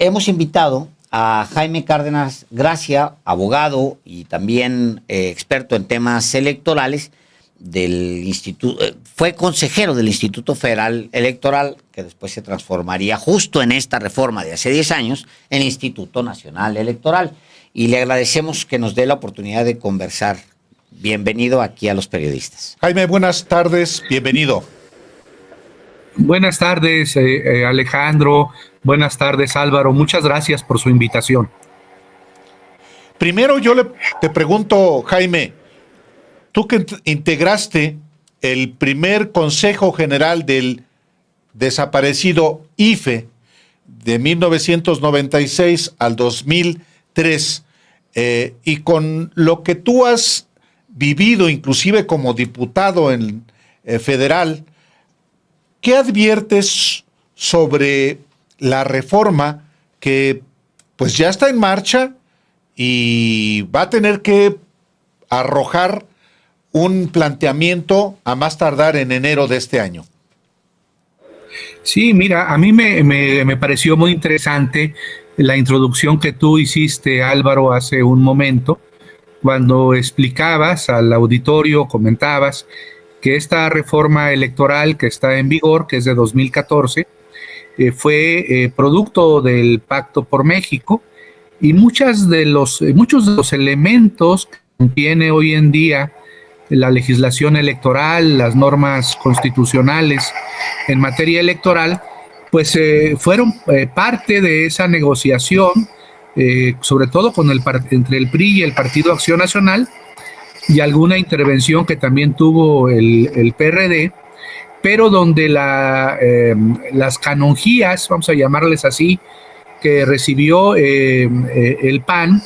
hemos invitado a Jaime Cárdenas Gracia, abogado y también experto en temas electorales del instituto, fue consejero del Instituto Federal Electoral, que después se transformaría justo en esta reforma de hace 10 años en Instituto Nacional Electoral. Y le agradecemos que nos dé la oportunidad de conversar. Bienvenido aquí a Los Periodistas. Jaime, buenas tardes, bienvenido. Buenas tardes, Alejandro. Buenas tardes, Álvaro. Muchas gracias por su invitación. Primero te pregunto, Jaime, tú que integraste el primer Consejo General del desaparecido IFE de 1996 al 2003, y con lo que tú has vivido, inclusive como diputado federal, ¿qué adviertes sobre la reforma que pues ya está en marcha y va a tener que arrojar un planteamiento a más tardar en enero de este año? Sí, mira, a mí me pareció muy interesante la introducción que tú hiciste, Álvaro, hace un momento, cuando explicabas al auditorio, comentabas que esta reforma electoral que está en vigor, que es de 2014, fue producto del Pacto por México, y muchos de los elementos que contiene hoy en día la legislación electoral, las normas constitucionales en materia electoral, pues fueron parte de esa negociación, sobre todo entre el PRI y el Partido Acción Nacional, y alguna intervención que también tuvo el PRD, pero donde las canonjías, vamos a llamarles así, que recibió el PAN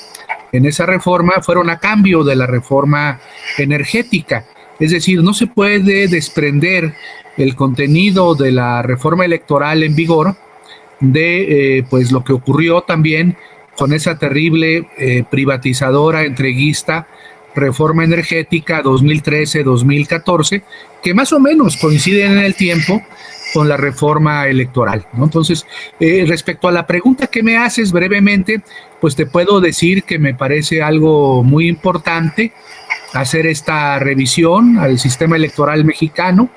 en esa reforma fueron a cambio de la reforma energética. Es decir, no se puede desprender el contenido de la reforma electoral en vigor de pues lo que ocurrió también con esa terrible privatizadora, entreguista, reforma energética 2013-2014, que más o menos coinciden en el tiempo con la reforma electoral, ¿no? Entonces, respecto a la pregunta que me haces brevemente, pues te puedo decir que me parece algo muy importante hacer esta revisión al sistema electoral mexicano.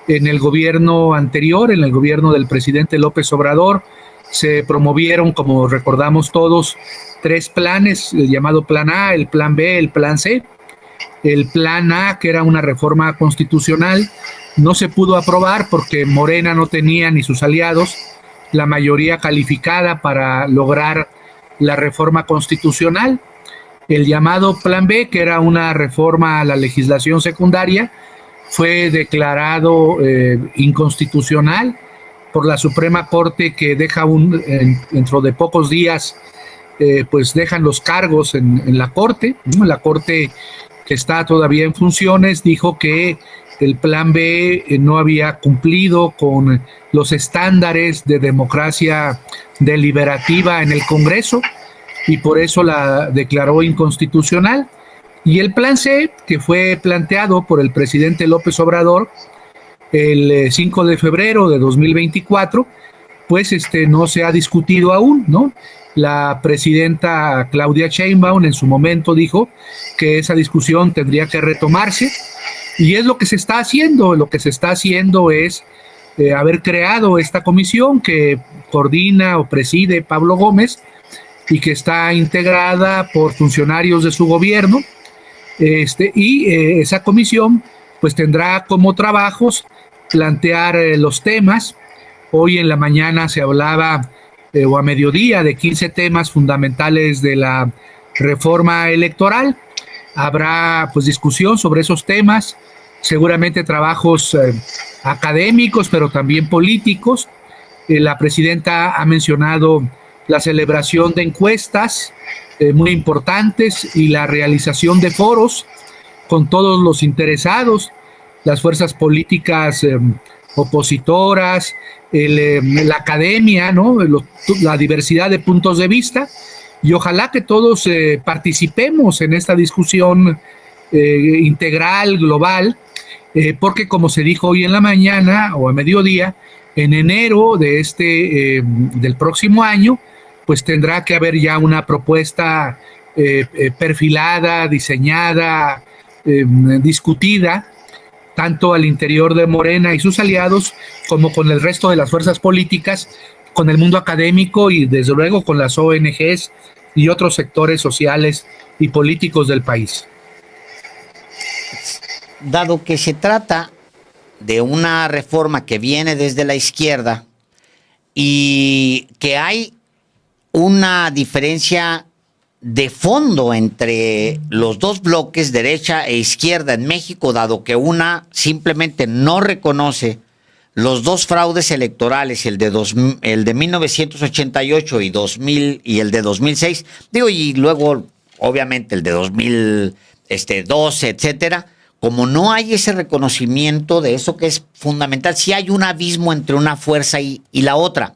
En el gobierno anterior, en el gobierno del presidente López Obrador, se promovieron, como recordamos todos, 3 planes, el llamado Plan A, el Plan B, el Plan C. El Plan A, que era una reforma constitucional, no se pudo aprobar porque Morena no tenía ni sus aliados la mayoría calificada para lograr la reforma constitucional. El llamado Plan B, que era una reforma a la legislación secundaria, fue declarado inconstitucional por la Suprema Corte, que deja dentro de pocos días, pues dejan los cargos en la Corte, ¿no? La Corte, que está todavía en funciones, dijo que el Plan B no había cumplido con los estándares de democracia deliberativa en el Congreso y por eso la declaró inconstitucional. Y el Plan C, que fue planteado por el presidente López Obrador el 5 de febrero de 2024, pues no se ha discutido aún, ¿no? La presidenta Claudia Sheinbaum en su momento dijo que esa discusión tendría que retomarse, y es lo que se está haciendo. Lo que se está haciendo es haber creado esta comisión que coordina o preside Pablo Gómez y que está integrada por funcionarios de su gobierno, esa comisión pues tendrá como trabajos plantear los temas. Hoy en la mañana se hablaba, o a mediodía, de 15 temas fundamentales de la reforma electoral. Habrá pues discusión sobre esos temas, seguramente trabajos académicos, pero también políticos. La presidenta ha mencionado la celebración de encuestas muy importantes y la realización de foros con todos los interesados, las fuerzas políticas opositoras, la academia, ¿no? La diversidad de puntos de vista, y ojalá que todos participemos en esta discusión integral, global, porque como se dijo hoy en la mañana o a mediodía, en enero del próximo año pues tendrá que haber ya una propuesta perfilada, diseñada, discutida, tanto al interior de Morena y sus aliados, como con el resto de las fuerzas políticas, con el mundo académico y desde luego con las ONGs y otros sectores sociales y políticos del país. Dado que se trata de una reforma que viene desde la izquierda y que hay una diferencia de fondo entre los dos bloques, derecha e izquierda en México, dado que una simplemente no reconoce los dos fraudes electorales, el de 1988 y 2000 y el de 2006, digo, y luego obviamente el de 2012, etcétera. Como no hay ese reconocimiento de eso que es fundamental, sí hay un abismo entre una fuerza y la otra,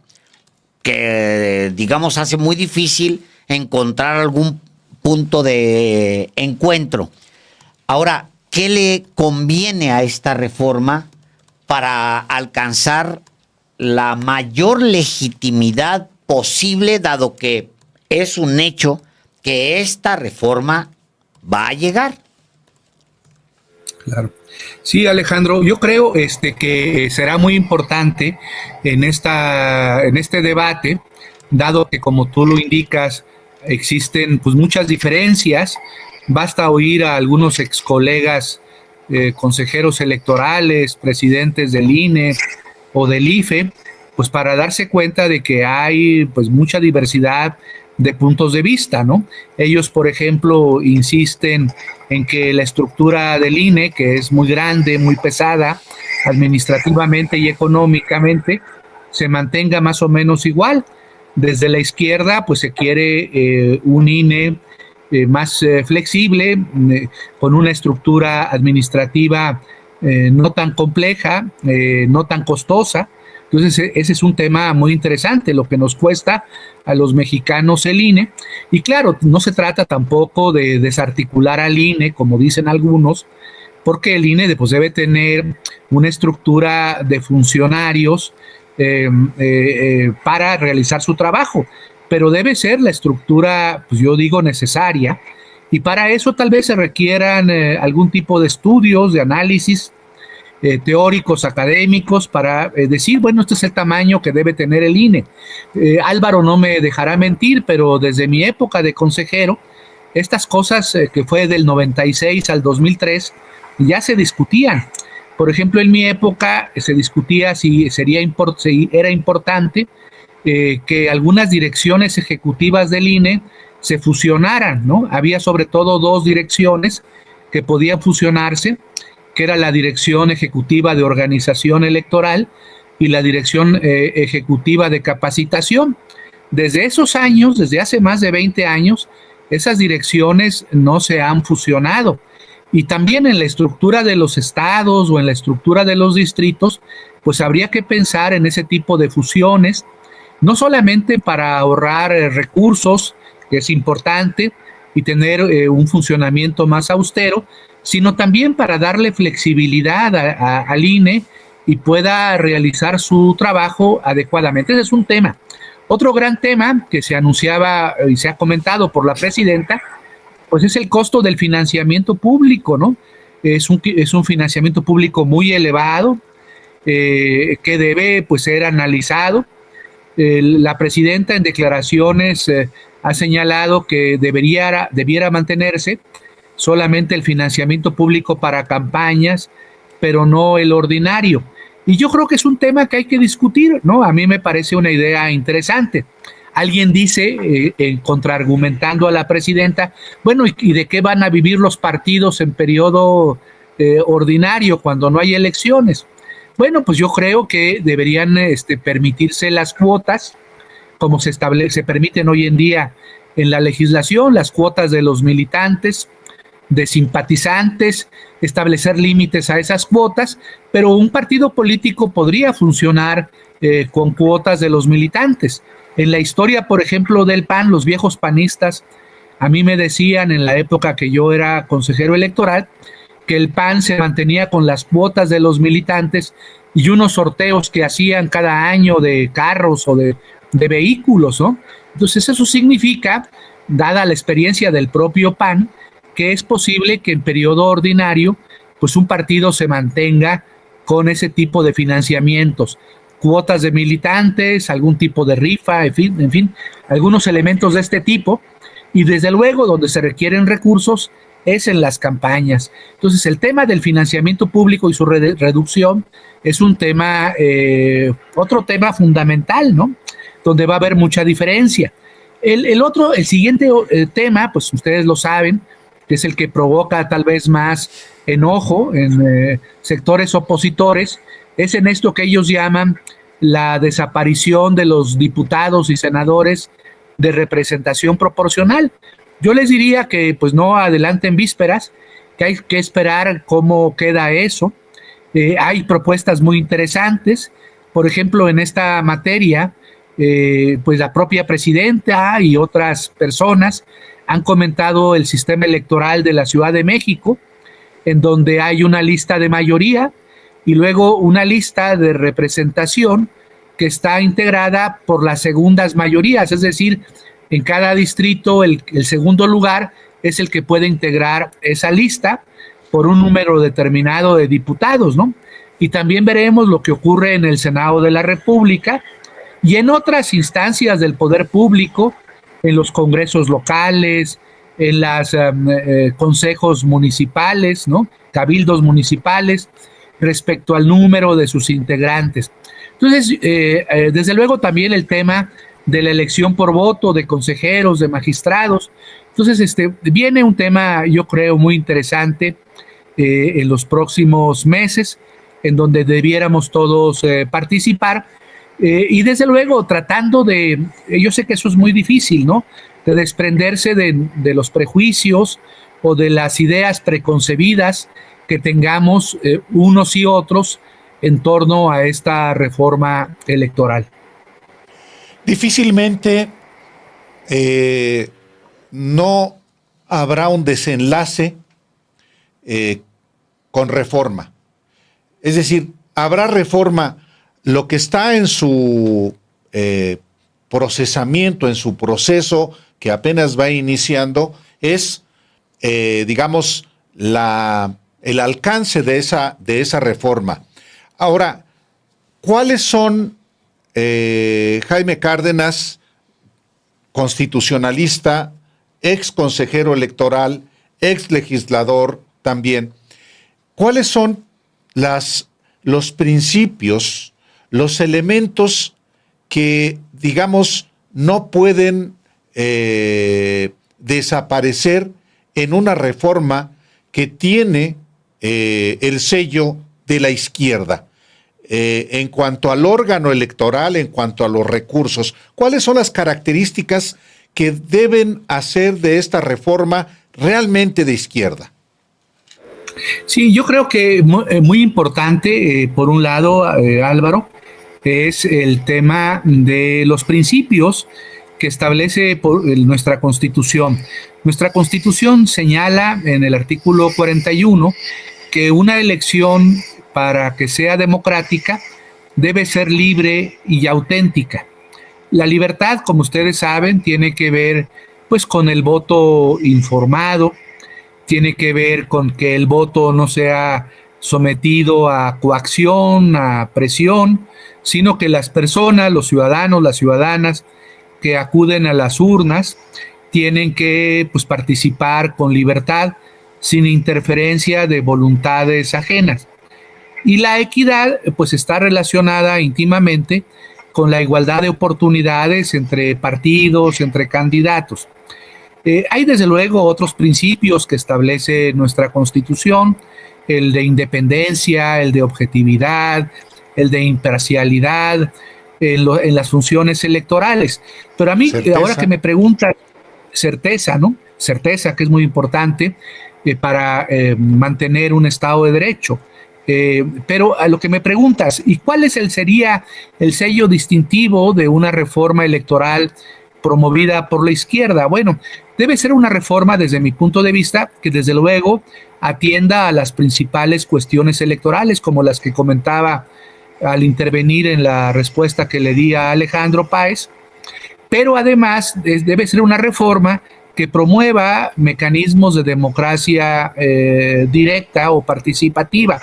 que digamos hace muy difícil encontrar algún punto de encuentro. Ahora, ¿qué le conviene a esta reforma para alcanzar la mayor legitimidad posible, dado que es un hecho que esta reforma va a llegar? Claro. Sí, Alejandro, yo creo que será muy importante en este debate, dado que, como tú lo indicas, existen pues muchas diferencias. Basta oír a algunos ex colegas consejeros electorales, presidentes del INE o del IFE, pues para darse cuenta de que hay pues mucha diversidad de puntos de vista, ¿no? Ellos, por ejemplo, insisten en que la estructura del INE, que es muy grande, muy pesada, administrativamente y económicamente, se mantenga más o menos igual. Desde la izquierda, pues se quiere un INE más flexible, con una estructura administrativa no tan compleja, no tan costosa. Entonces, ese es un tema muy interesante, lo que nos cuesta a los mexicanos el INE. Y claro, no se trata tampoco de desarticular al INE, como dicen algunos, porque el INE pues, debe tener una estructura de funcionarios para realizar su trabajo, pero debe ser la estructura, pues yo digo, necesaria, y para eso tal vez se requieran algún tipo de estudios, de análisis, teóricos, académicos, para decir, bueno, este es el tamaño que debe tener el INE. Álvaro no me dejará mentir, pero desde mi época de consejero, estas cosas que fue del 96 al 2003, ya se discutían. Por ejemplo, en mi época se discutía si era importante que algunas direcciones ejecutivas del INE se fusionaran, ¿no? Había sobre todo dos direcciones que podían fusionarse, que era la Dirección Ejecutiva de Organización Electoral y la Dirección Ejecutiva de Capacitación. Desde esos años, desde hace más de 20 años, esas direcciones no se han fusionado. Y también en la estructura de los estados o en la estructura de los distritos, pues habría que pensar en ese tipo de fusiones, no solamente para ahorrar recursos, que es importante, y tener un funcionamiento más austero, sino también para darle flexibilidad al INE y pueda realizar su trabajo adecuadamente. Ese es un tema. Otro gran tema que se anunciaba y se ha comentado por la presidenta, pues es el costo del financiamiento público, ¿no? Es un financiamiento público muy elevado que debe pues ser analizado. La presidenta en declaraciones ha señalado que debiera mantenerse solamente el financiamiento público para campañas, pero no el ordinario. Y yo creo que es un tema que hay que discutir, ¿no? A mí me parece una idea interesante. Alguien dice, contraargumentando a la presidenta, bueno, ¿y de qué van a vivir los partidos en periodo ordinario cuando no hay elecciones? Bueno, pues yo creo que deberían permitirse las cuotas, como se permiten hoy en día en la legislación, las cuotas de los militantes, de simpatizantes, establecer límites a esas cuotas, pero un partido político podría funcionar con cuotas de los militantes. En la historia, por ejemplo, del PAN, los viejos panistas, a mí me decían en la época que yo era consejero electoral, que el PAN se mantenía con las cuotas de los militantes y unos sorteos que hacían cada año de carros o de vehículos, ¿no? Entonces eso significa, dada la experiencia del propio PAN, que es posible que en periodo ordinario pues un partido se mantenga con ese tipo de financiamientos, cuotas de militantes, algún tipo de rifa, en fin, algunos elementos de este tipo, y desde luego donde se requieren recursos es en las campañas. Entonces el tema del financiamiento público y su reducción es un tema, otro tema fundamental, ¿no? Donde va a haber mucha diferencia. El siguiente tema, pues ustedes lo saben, que es el que provoca tal vez más enojo en sectores opositores, es en esto que ellos llaman la desaparición de los diputados y senadores de representación proporcional. Yo les diría que pues no adelanten vísperas, que hay que esperar cómo queda eso. Hay propuestas muy interesantes, por ejemplo, en esta materia, pues la propia presidenta y otras personas han comentado el sistema electoral de la Ciudad de México, en donde hay una lista de mayoría y luego una lista de representación que está integrada por las segundas mayorías, es decir, en cada distrito el segundo lugar es el que puede integrar esa lista por un número determinado de diputados, ¿no? Y también veremos lo que ocurre en el Senado de la República y en otras instancias del poder público, en los congresos locales, en los consejos municipales, ¿no? Cabildos municipales, respecto al número de sus integrantes. Entonces, desde luego también el tema de la elección por voto de consejeros, de magistrados. Entonces, viene un tema, yo creo, muy interesante en los próximos meses, en donde debiéramos todos participar. Y desde luego tratando yo sé que eso es muy difícil, ¿no? De desprenderse de los prejuicios o de las ideas preconcebidas que tengamos unos y otros en torno a esta reforma electoral. Difícilmente no habrá un desenlace con reforma. Es decir, habrá reforma. Lo que está en su procesamiento, en su proceso que apenas va iniciando, es, digamos, el alcance de esa reforma. Ahora, ¿cuáles son, Jaime Cárdenas, constitucionalista, ex consejero electoral, ex legislador también, cuáles son los principios, los elementos que, digamos, no pueden desaparecer en una reforma que tiene el sello de la izquierda? En cuanto al órgano electoral, en cuanto a los recursos, ¿cuáles son las características que deben hacer de esta reforma realmente de izquierda? Sí, yo creo que muy importante, por un lado, Álvaro, es el tema de los principios que establece nuestra Constitución. Nuestra Constitución señala en el artículo 41 que una elección, para que sea democrática, debe ser libre y auténtica. La libertad, como ustedes saben, tiene que ver pues con el voto informado, tiene que ver con que el voto no sea sometido a coacción, a presión, sino que las personas, los ciudadanos, las ciudadanas que acuden a las urnas tienen que pues, participar con libertad, sin interferencia de voluntades ajenas. Y la equidad pues está relacionada íntimamente con la igualdad de oportunidades entre partidos, entre candidatos. Hay desde luego otros principios que establece nuestra Constitución, el de independencia, el de objetividad, el de imparcialidad en las funciones electorales. Pero a mí, ahora que me preguntas, certeza, ¿no? Certeza, que es muy importante para mantener un Estado de Derecho. Pero a lo que me preguntas, ¿y cuál sería el sello distintivo de una reforma electoral promovida por la izquierda? Bueno, debe ser una reforma, desde mi punto de vista, que desde luego atienda a las principales cuestiones electorales, como las que comentaba al intervenir en la respuesta que le di a Alejandro Páez, pero además debe ser una reforma que promueva mecanismos de democracia directa o participativa.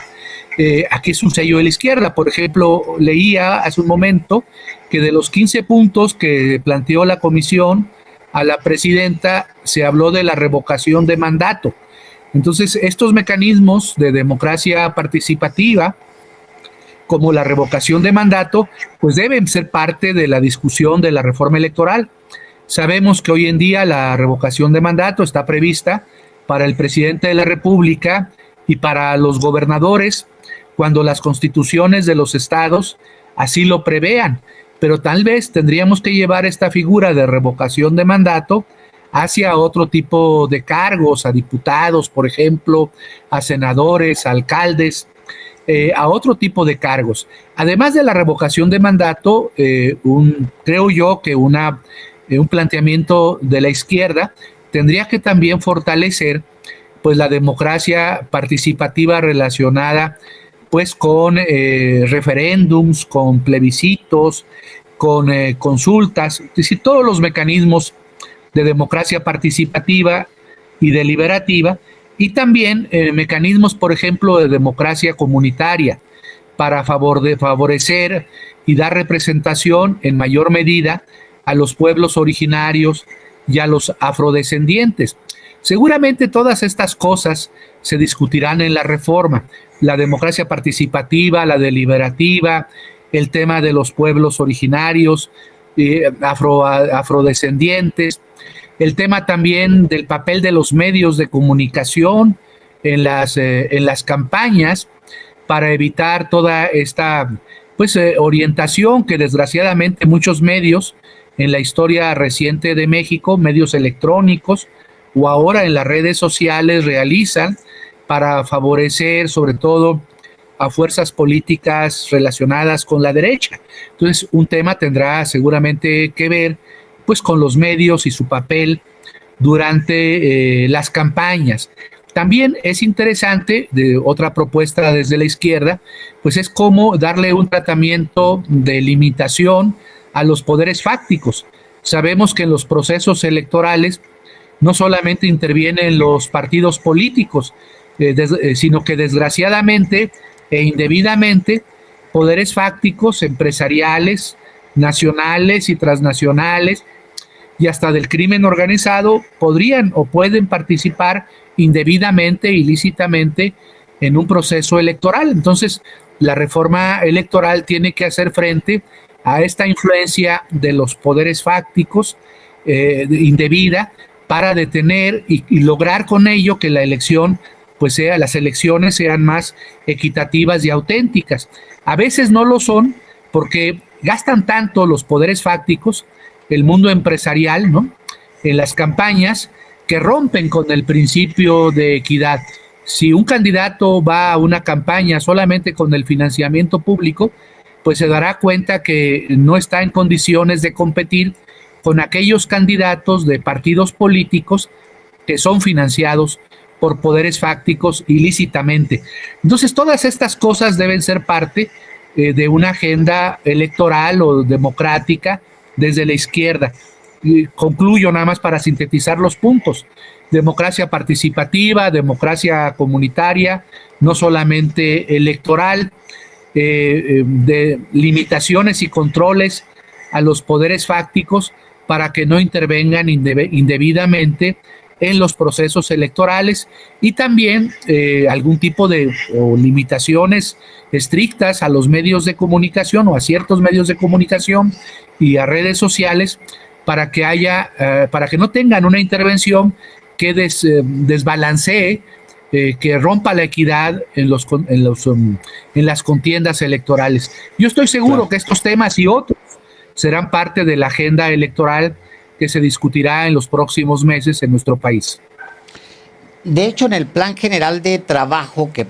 Aquí es un sello de la izquierda. Por ejemplo, leía hace un momento que de los 15 puntos que planteó la comisión a la presidenta se habló de la revocación de mandato. Entonces, estos mecanismos de democracia participativa, como la revocación de mandato, pues deben ser parte de la discusión de la reforma electoral. Sabemos que hoy en día la revocación de mandato está prevista para el presidente de la República y para los gobernadores cuando las constituciones de los estados así lo prevean, pero tal vez tendríamos que llevar esta figura de revocación de mandato hacia otro tipo de cargos, a diputados, por ejemplo, a senadores, a alcaldes, a otro tipo de cargos. Además de la revocación de mandato, creo yo que un planteamiento de la izquierda tendría que también fortalecer pues la democracia participativa relacionada pues con referéndums, con plebiscitos, con consultas, es decir, todos los mecanismos de democracia participativa y deliberativa, y también mecanismos, por ejemplo, de democracia comunitaria para favorecer y dar representación en mayor medida a los pueblos originarios y a los afrodescendientes. Seguramente todas estas cosas se discutirán en la reforma, la democracia participativa, la deliberativa, el tema de los pueblos originarios, afrodescendientes, el tema también del papel de los medios de comunicación en las campañas para evitar toda esta orientación que desgraciadamente muchos medios en la historia reciente de México, medios electrónicos o ahora en las redes sociales realizan para favorecer sobre todo a fuerzas políticas relacionadas con la derecha. Entonces, un tema tendrá seguramente que ver pues con los medios y su papel durante las campañas. También es interesante, de otra propuesta desde la izquierda, pues es cómo darle un tratamiento de limitación a los poderes fácticos. Sabemos que en los procesos electorales no solamente intervienen los partidos políticos, sino que desgraciadamente e indebidamente poderes fácticos, empresariales, nacionales y transnacionales, y hasta del crimen organizado podrían o pueden participar indebidamente, ilícitamente en un proceso electoral. Entonces, la reforma electoral tiene que hacer frente a esta influencia de los poderes fácticos indebida para detener y lograr con ello que la elección, las elecciones sean más equitativas y auténticas. A veces no lo son porque gastan tanto los poderes fácticos, el mundo empresarial, ¿no?, en las campañas, que rompen con el principio de equidad. Si un candidato va a una campaña solamente con el financiamiento público, pues se dará cuenta que no está en condiciones de competir con aquellos candidatos de partidos políticos que son financiados por poderes fácticos ilícitamente. Entonces, todas estas cosas deben ser parte de una agenda electoral o democrática desde la izquierda. Y concluyo nada más para sintetizar los puntos: democracia participativa, democracia comunitaria, no solamente electoral, de limitaciones y controles a los poderes fácticos para que no intervengan indebidamente en los procesos electorales, y también algún tipo de limitaciones estrictas a los medios de comunicación o a ciertos medios de comunicación y a redes sociales para que no tengan una intervención que desbalancee, que rompa la equidad en las contiendas electorales. Yo estoy seguro que estos temas y otros serán parte de la agenda electoral que se discutirá en los próximos meses en nuestro país. De hecho, en el Plan General de Trabajo que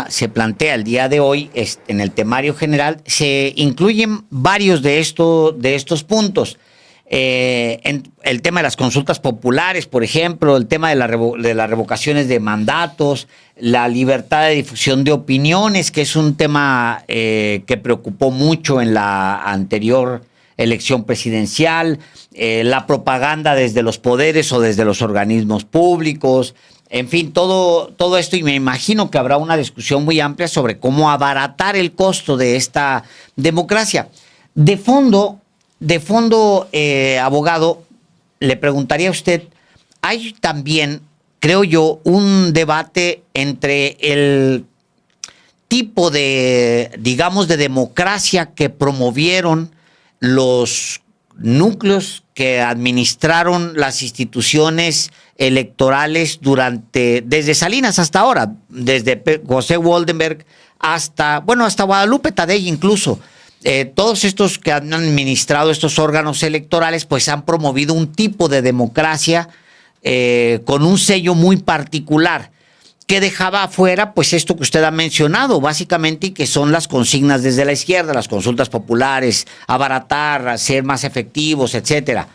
se plantea el día de hoy, en el temario general, se incluyen varios de estos puntos. El tema de las consultas populares, por ejemplo, el tema de las revocaciones de mandatos, la libertad de difusión de opiniones, que es un tema que preocupó mucho en la anterior elección presidencial, la propaganda desde los poderes o desde los organismos públicos, en fin, todo esto, y me imagino que habrá una discusión muy amplia sobre cómo abaratar el costo de esta democracia. De fondo, abogado, le preguntaría a usted, hay también, creo yo, un debate entre el tipo de, digamos, de democracia que promovieron los núcleos que administraron las instituciones electorales desde Salinas hasta ahora, desde José Woldenberg hasta Guadalupe Tadei incluso. Todos estos que han administrado estos órganos electorales pues han promovido un tipo de democracia con un sello muy particular que dejaba afuera pues esto que usted ha mencionado básicamente, y que son las consignas desde la izquierda, las consultas populares, abaratar, ser más efectivos, etcétera.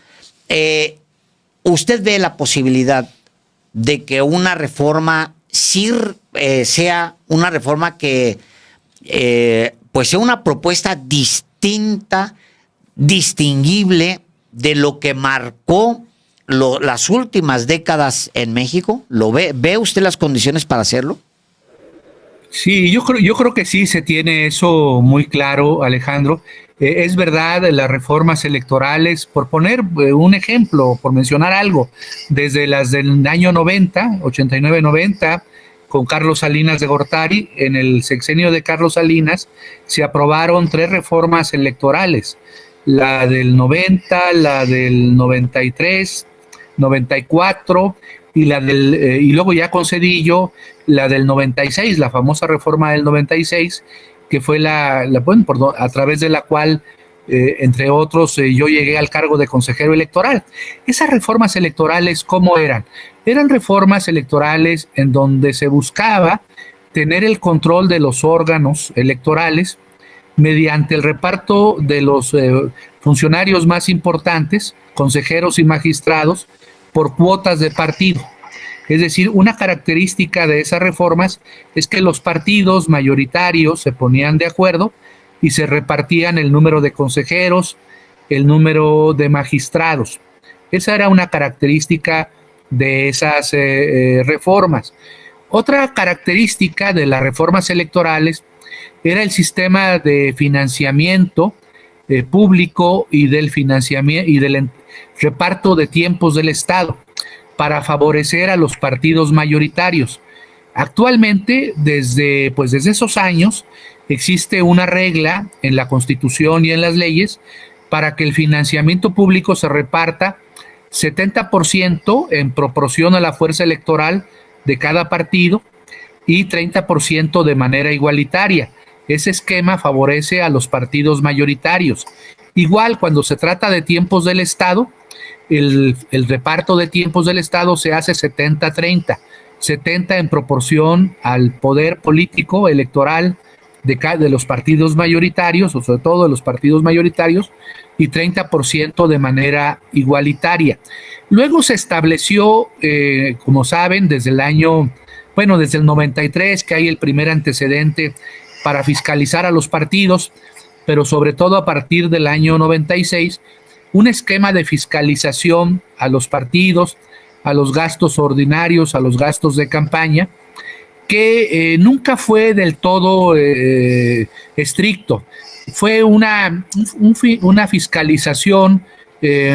¿Usted ve la posibilidad de que una reforma sea una reforma que pues sea una propuesta distinta, distinguible de lo que marcó las últimas décadas en México? ¿Ve usted las condiciones para hacerlo? Sí, yo creo que sí se tiene eso muy claro, Alejandro. Es verdad, las reformas electorales, por poner un ejemplo, por mencionar algo, desde las del año 90, 89-90, con Carlos Salinas de Gortari, en el sexenio de Carlos Salinas, se aprobaron 3 reformas electorales, la del 90, la del 93, 94 y y luego ya con Zedillo, la del 96, la famosa reforma del 96, que fue a través de la cual, entre otros, yo llegué al cargo de consejero electoral. Esas reformas electorales, ¿cómo eran? Eran reformas electorales en donde se buscaba tener el control de los órganos electorales mediante el reparto de los funcionarios más importantes, consejeros y magistrados, por cuotas de partido. Es decir, una característica de esas reformas es que los partidos mayoritarios se ponían de acuerdo y se repartían el número de consejeros, el número de magistrados. Esa era una característica de esas reformas. Otra característica de las reformas electorales era el sistema de financiamiento público y del financiamiento y del reparto de tiempos del Estado para favorecer a los partidos mayoritarios. Actualmente, desde esos años, existe una regla en la Constitución y en las leyes para que el financiamiento público se reparta 70% en proporción a la fuerza electoral de cada partido y 30% de manera igualitaria. Ese esquema favorece a los partidos mayoritarios. Igual, cuando se trata de tiempos del Estado, el reparto de tiempos del Estado se hace 70-30, 70 en proporción al poder político electoral de los partidos mayoritarios, o sobre todo de los partidos mayoritarios, y 30% de manera igualitaria. Luego se estableció, como saben, desde el 93, que hay el primer antecedente para fiscalizar a los partidos, pero sobre todo a partir del año 96, un esquema de fiscalización a los partidos, a los gastos ordinarios, a los gastos de campaña, que nunca fue del todo estricto. Fue una fiscalización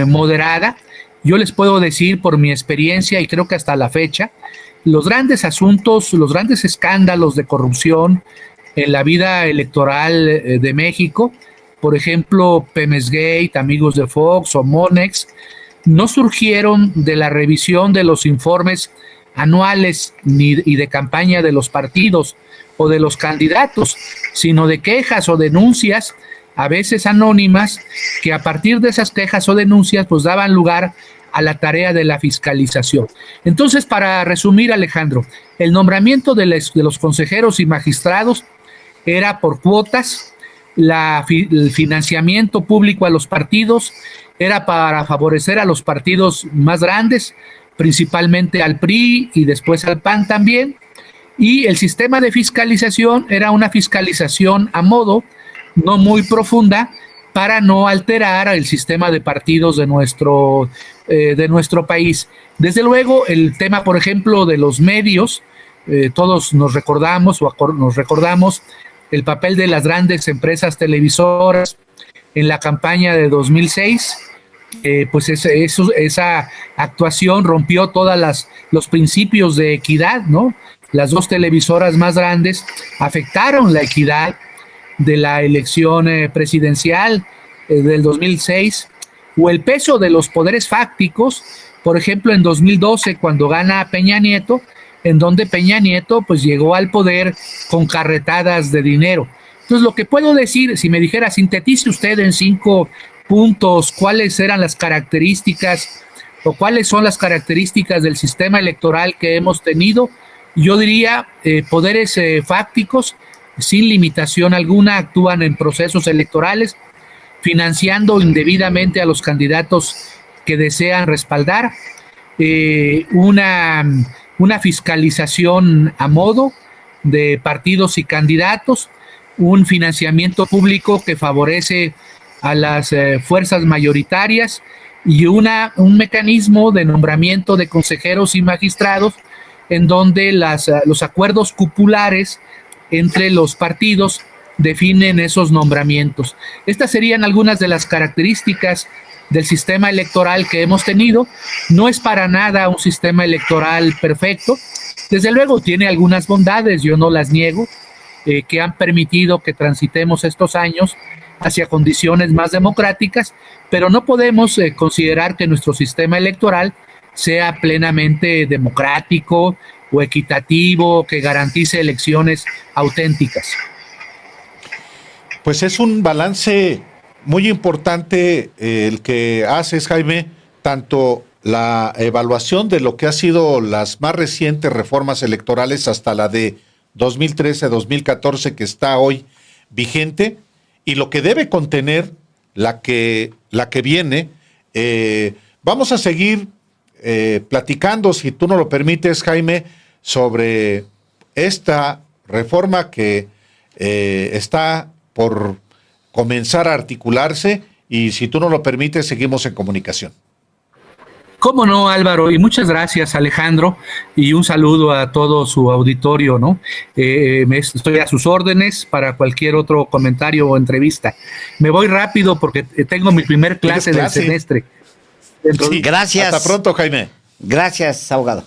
moderada. Yo les puedo decir por mi experiencia, y creo que hasta la fecha, los grandes asuntos, los grandes escándalos de corrupción en la vida electoral de México, por ejemplo, Pemex Gate, Amigos de Fox o Monex, no surgieron de la revisión de los informes anuales y de campaña de los partidos o de los candidatos, sino de quejas o denuncias, a veces anónimas, que a partir de esas quejas o denuncias pues daban lugar a la tarea de la fiscalización. Entonces, para resumir, Alejandro, el nombramiento de los consejeros y magistrados era por cuotas, el financiamiento público a los partidos era para favorecer a los partidos más grandes, principalmente al PRI y después al PAN también, y el sistema de fiscalización era una fiscalización a modo, no muy profunda, para no alterar el sistema de partidos de nuestro país. Desde luego, el tema, por ejemplo, de los medios, todos nos recordamos el papel de las grandes empresas televisoras en la campaña de 2006. Pues esa actuación rompió todos los principios de equidad, ¿no? Las dos televisoras más grandes afectaron la equidad de la elección presidencial del 2006, o el peso de los poderes fácticos, por ejemplo, en 2012, cuando gana Peña Nieto, en donde Peña Nieto pues llegó al poder con carretadas de dinero. Entonces, lo que puedo decir, si me dijera, sintetice usted en 5 puntos cuáles eran las características o cuáles son las características del sistema electoral que hemos tenido, yo diría poderes fácticos sin limitación alguna actúan en procesos electorales, financiando indebidamente a los candidatos que desean respaldar, una fiscalización a modo de partidos y candidatos, un financiamiento público que favorece a las fuerzas mayoritarias y un mecanismo de nombramiento de consejeros y magistrados en donde los acuerdos cupulares entre los partidos definen esos nombramientos. Estas serían algunas de las características del sistema electoral que hemos tenido. No es para nada un sistema electoral perfecto. Desde luego tiene algunas bondades, yo no las niego, que han permitido que transitemos estos años hacia condiciones más democráticas, pero no podemos considerar que nuestro sistema electoral sea plenamente democrático o equitativo, que garantice elecciones auténticas. Pues es un balance muy importante el que haces, Jaime, tanto la evaluación de lo que ha sido las más recientes reformas electorales hasta la de 2013-2014 que está hoy vigente, y lo que debe contener la que viene. Vamos a seguir platicando, si tú nos lo permites, Jaime, sobre esta reforma que está por comenzar a articularse, y si tú nos lo permites, seguimos en comunicación. ¿Cómo no, Álvaro? Y muchas gracias, Alejandro, y un saludo a todo su auditorio, ¿no? Estoy a sus órdenes para cualquier otro comentario o entrevista. Me voy rápido porque tengo mi primer clase del semestre. Sí, gracias. Hasta pronto, Jaime. Gracias, abogado.